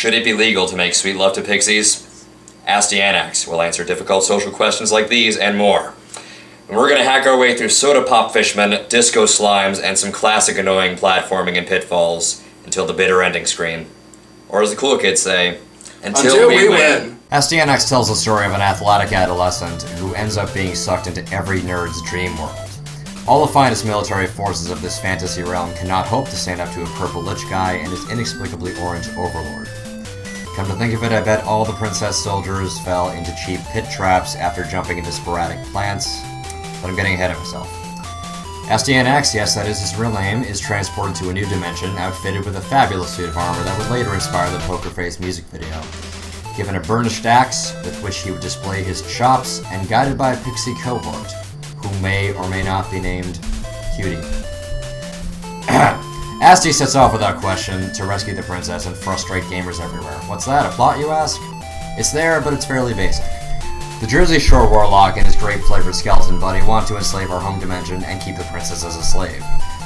Should it be legal to make sweet love to pixies? Astyanax will answer difficult social questions like these and more. And we're gonna hack our way through soda pop fishmen, disco slimes, and some classic annoying platforming and pitfalls until the bitter ending screen. Or as the cool kids say, until we win. Astyanax tells the story of an athletic adolescent who ends up being sucked into every nerd's dream world. All the finest military forces of this fantasy realm cannot hope to stand up to a purple lich guy and his inexplicably orange overlord. Come to think of it, I bet all the princess soldiers fell into cheap pit traps after jumping into sporadic plants, but I'm getting ahead of myself. Astyanax, yes that is his real name, is transported to a new dimension, outfitted with a fabulous suit of armor that would later inspire the Poker Face music video. Given a burnished axe, with which he would display his chops, and guided by a pixie cohort, who may or may not be named Cutie. Asty sets off without question to rescue the princess and frustrate gamers everywhere. What's that, a plot you ask? It's there, but it's fairly basic. The Jersey Shore Warlock and his grape-flavored skeleton buddy want to enslave our home dimension and keep the princess as a slave.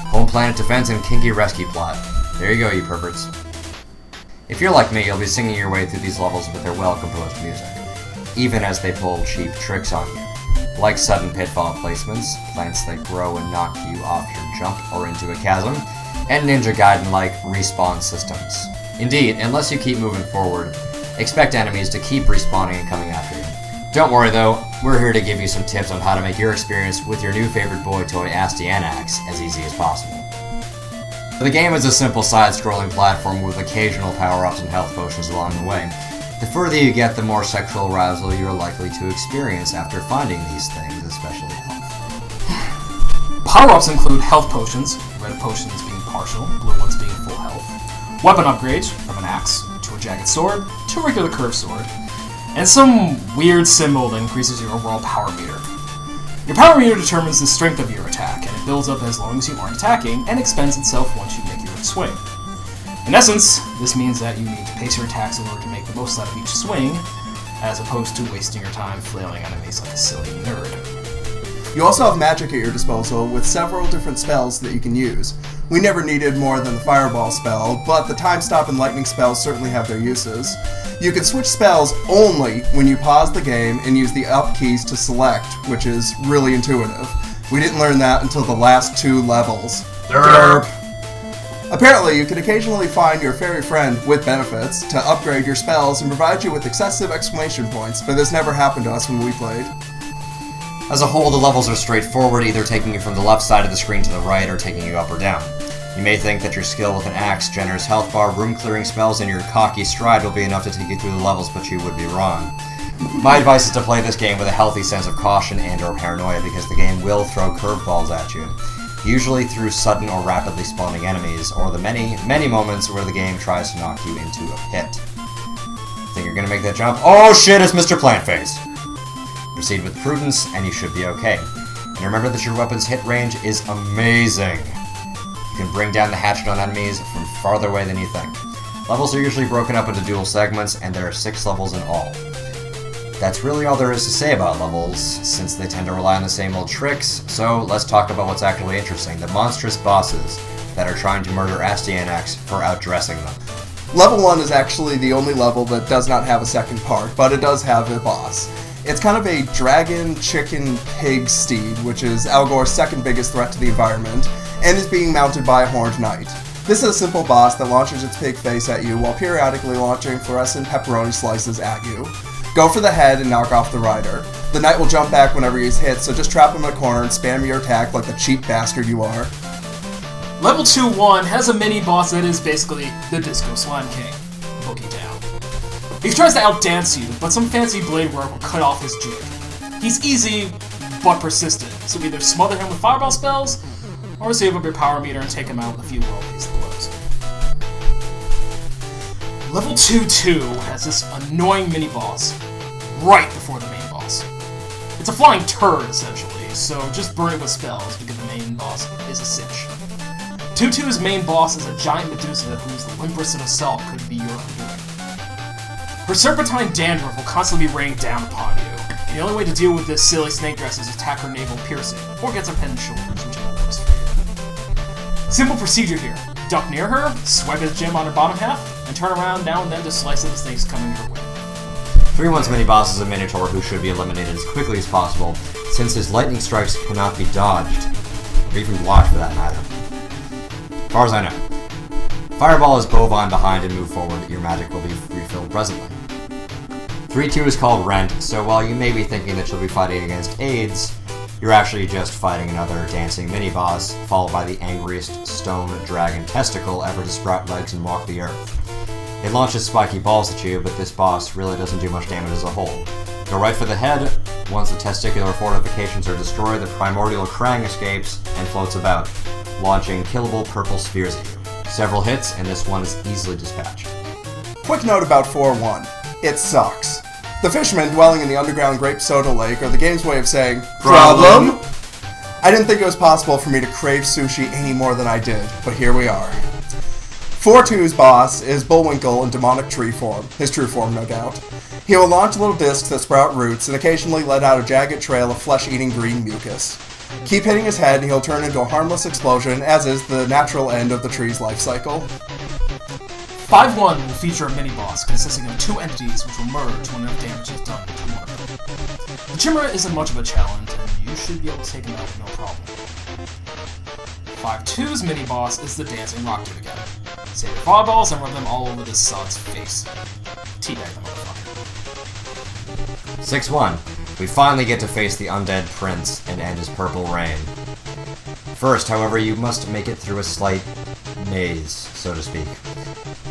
Home planet defense and kinky rescue plot. There you go, you perverts. If you're like me, you'll be singing your way through these levels with their well-composed music, even as they pull cheap tricks on you. Like sudden pitfall placements, plants that grow and knock you off your jump or into a chasm, and Ninja Gaiden-like respawn systems. Indeed, unless you keep moving forward, expect enemies to keep respawning and coming after you. Don't worry though, we're here to give you some tips on how to make your experience with your new favorite boy toy Astyanax as easy as possible. The game is a simple side-scrolling platform with occasional power-ups and health potions along the way. The further you get, the more sexual arousal you're likely to experience after finding these things, especially health. Power-ups include health potions, red potions being partial, blue ones being full health, weapon upgrades, from an axe to a jagged sword to a regular curved sword, and some weird symbol that increases your overall power meter. Your power meter determines the strength of your attack, and it builds up as long as you aren't attacking, and expends itself once you make your swing. In essence, this means that you need to pace your attacks in order to make the most out of each swing, as opposed to wasting your time flailing enemies like a silly nerd. You also have magic at your disposal, with several different spells that you can use. We never needed more than the Fireball spell, but the Time Stop and Lightning spells certainly have their uses. You can switch spells only when you pause the game and use the up keys to select, which is really intuitive. We didn't learn that until the last 2 levels. Derp! Apparently, you can occasionally find your fairy friend with benefits to upgrade your spells and provide you with excessive exclamation points, but this never happened to us when we played. As a whole, the levels are straightforward, either taking you from the left side of the screen to the right or taking you up or down. You may think that your skill with an axe, generous health bar, room-clearing spells, and your cocky stride will be enough to take you through the levels, but you would be wrong. My advice is to play this game with a healthy sense of caution and/or paranoia, because the game will throw curveballs at you, usually through sudden or rapidly spawning enemies, or the many moments where the game tries to knock you into a pit. Think you're gonna make that jump? Oh shit, it's Mr. Plantface! Proceed with prudence, and you should be okay. And remember that your weapon's hit range is amazing. You can bring down the hatchet on enemies from farther away than you think. Levels are usually broken up into dual segments, and there are 6 levels in all. That's really all there is to say about levels, since they tend to rely on the same old tricks, so let's talk about what's actually interesting, the monstrous bosses that are trying to murder Astyanax for outdressing them. Level 1 is actually the only level that does not have a second part, but it does have a boss. It's kind of a dragon, chicken, pig steed, which is Al Gore's second biggest threat to the environment, and is being mounted by a horned knight. This is a simple boss that launches its pig face at you while periodically launching fluorescent pepperoni slices at you. Go for the head and knock off the rider. The knight will jump back whenever he's hit, so just trap him in a corner and spam your attack like the cheap bastard you are. Level 2-1 has a mini-boss that is basically the Disco Slime King. Boogie down. He tries to outdance you, but some fancy blade work will cut off his jig. He's easy, but persistent, so either smother him with fireball spells, or save up your power meter and take him out with a few well-paced blows. Level 2-2 has this annoying mini-boss right before the main boss. It's a flying turd, essentially, so just burn it with spells because the main boss is a cinch. 2-2's main boss is a giant Medusa whose limbrous of assault could be your undoing. Her serpentine dandruff will constantly be raining down upon you, and the only way to deal with this silly snake dress is attack her navel piercing, or get some head and shoulders, whichever works for you. Simple procedure here. Duck near her, swipe his gem on her bottom half, and turn around now and then to slice at the snakes coming your way. 3-1's mini-boss is a Minotaur who should be eliminated as quickly as possible, since his lightning strikes cannot be dodged, or even blocked for that matter. As far as I know. Fireball is bovine behind and move forward, your magic will be refilled presently. 3-2 is called Rent, so while you may be thinking that you'll be fighting against AIDS, you're actually just fighting another dancing mini-boss, followed by the angriest stone dragon testicle ever to sprout legs and walk the earth. It launches spiky balls at you, but this boss really doesn't do much damage as a whole. Go right for the head. Once the testicular fortifications are destroyed, the primordial Krang escapes and floats about, launching killable purple spears at you. Several hits, and this one is easily dispatched. Quick note about 4-1. It sucks. The fishermen dwelling in the underground grape soda lake are the game's way of saying, "Problem?" I didn't think it was possible for me to crave sushi any more than I did, but here we are. 4-2's boss is Bullwinkle in demonic tree form, his true form no doubt. He will launch little discs that sprout roots and occasionally let out a jagged trail of flesh-eating green mucus. Keep hitting his head and he'll turn into a harmless explosion, as is the natural end of the tree's life cycle. 5-1 will feature a mini-boss consisting of 2 entities which will merge when enough damage is done to one of them. The Chimera isn't much of a challenge, and you should be able to take him out with no problem. 5-2's mini-boss is the dancing rock dude again. Save your fireballs and rub them all over this sod's face. Teabag the motherfucker. 6-1. We finally get to face the undead prince and end his purple reign. First, however, you must make it through a slight maze, so to speak.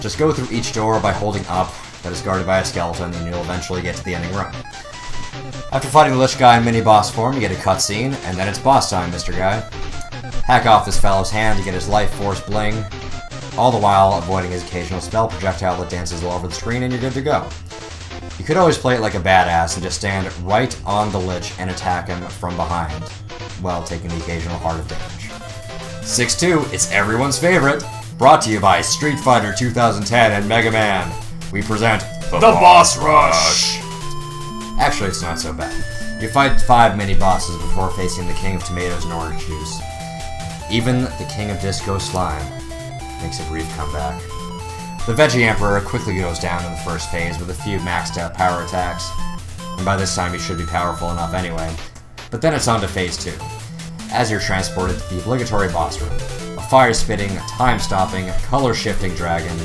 Just go through each door by holding up that is guarded by a skeleton, and you'll eventually get to the ending room. After fighting the Lich Guy in mini-boss form, you get a cutscene, and then it's boss time, Mr. Guy. Hack off this fellow's hand to get his life force bling, all the while avoiding his occasional spell projectile that dances all over the screen, and you're good to go. You could always play it like a badass and just stand right on the Lich and attack him from behind, while taking the occasional heart of damage. 6-2, it's everyone's favorite. Brought to you by Street Fighter 2010 and Mega Man. We present The Boss Rush! Actually, it's not so bad. You fight 5 mini-bosses before facing the King of Tomatoes and Orange Juice. Even the King of Disco Slime makes a brief comeback. The Veggie Emperor quickly goes down in the first phase with a few maxed out power attacks, and by this time he should be powerful enough anyway. But then it's on to phase 2, as you're transported to the obligatory boss room. A fire-spitting, time-stopping, color-shifting dragon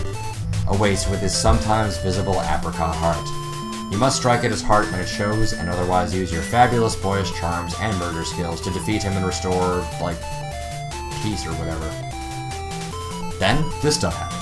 awaits with his sometimes visible apricot heart. You must strike at his heart when it shows, and otherwise use your fabulous boyish charms and murder skills to defeat him and restore, like, peace or whatever. Then, this stuff happens.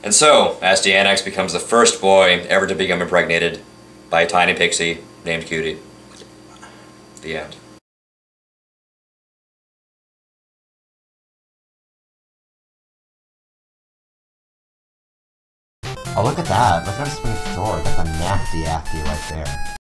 And so, Astyanax becomes the first boy ever to become impregnated by a tiny pixie named Cutie. The end. Oh, look at that. Look at him swing forward. That's a nasty right there.